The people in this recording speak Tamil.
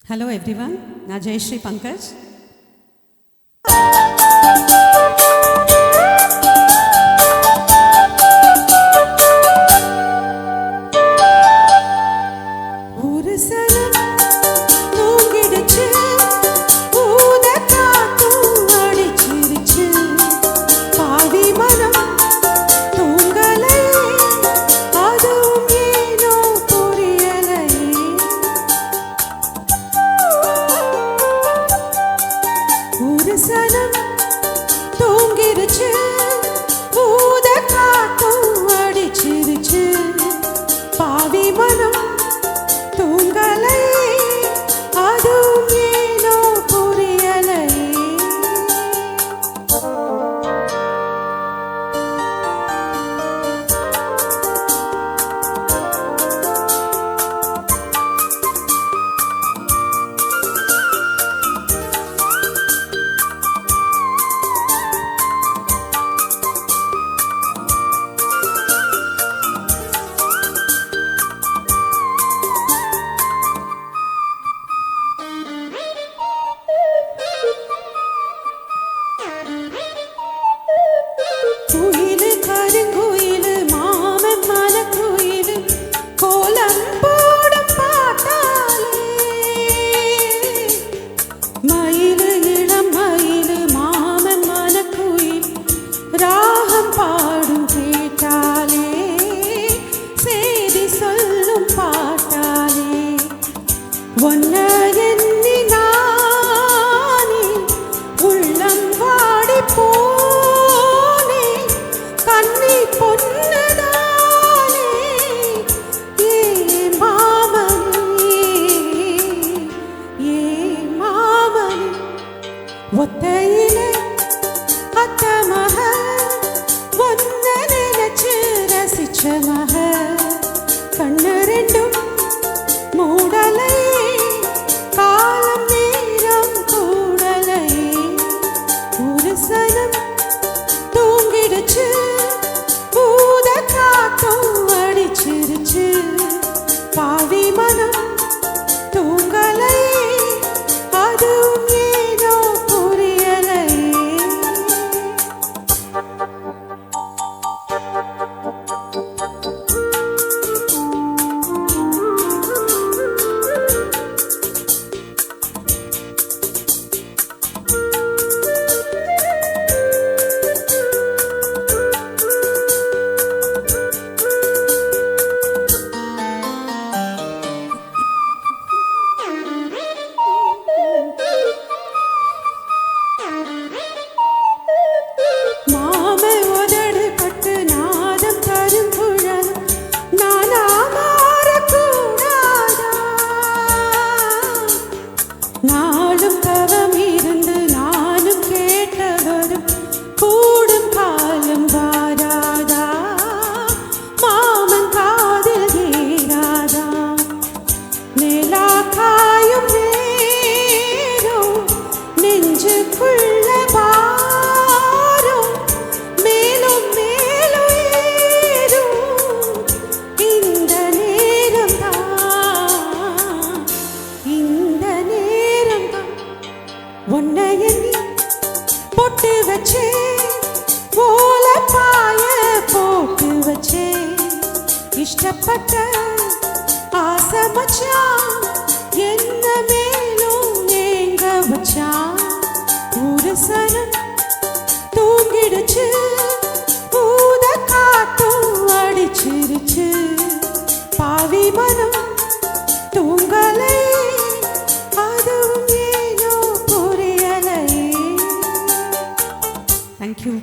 Hello everyone, நான் ஜெயஸ்ரீ பங்கஜ். ஒரு சலம் தூங்கிடுச்சு, ஊத காத்தும் அடிச்சிருச்சு, பாவி மனம் தூங்கலை, அதுவும் ஏனோ புரியலை. ஒரு சலம் தூங்கிடுச்சு, ஊத காத்தும் அடிச்சிருச்சு, பாவி மனம் தூங்கலை, அதுவும் ஏனோ புரியலை. குயிலு கருங்குயிலு மாமன் மனக்குயிலு கோலம் போடும் பாட்டாலே, மயிலு இளம் மயிலு மாமன் மனக்குயில் ராகம் பாடும் கேட்டாலே, செய்தி சொல்லும் பாட்டாலே, ஒன்ன எண்ணி நானே உள்ளம் வாடி போனே, கண்ணி பொன்னதானே, ஏ மாமனே, ஏ மாமனே, ஒத்தையிலே அத்த மக, ஒன்ன நினைச்சு ரசிச்ச மக, கண்ணு ரெண்டும் மூடலை, காலம் நேரம் கூடலை. ஒரு சனம் தூங்கிடுச்சு, ஊத காத்தும் அடிச்சிருச்சு, பாவி மனம் தூங்கலை, அதுவும் ஏனோ புரியலை. மாமே உதடு பட்டு நாதம் தரும் குழல், நானா மாறக்கூடாதா? நாளும் தவம் இருந்து நானும் கேட்டவரும் கூடும் காலம் வாராதா? மாமன் காதில் ஏறாதா? நிலா காயும் நேரம் நெஞ்சுக்குள்ள பாரும், மேலும் மேலும் ஏறும் இந்த நேரம்தான், இந்த நேரம்தான். உன்னை எண்ணி பொட்டு வச்சே, ஓல பாய போட்டு வச்சே, இஷ்டப்பட்ட ஆசை மச்சான், என்ன மேலும் ஏங்க வச்சான். ஒரு சனம் தூங்கிடுச்சு, ஊத காத்தும் அடிச்சிருச்சு, பாவி மனம் தூங்கலை, அதுவும் ஏனோ புரியலை. Thank you.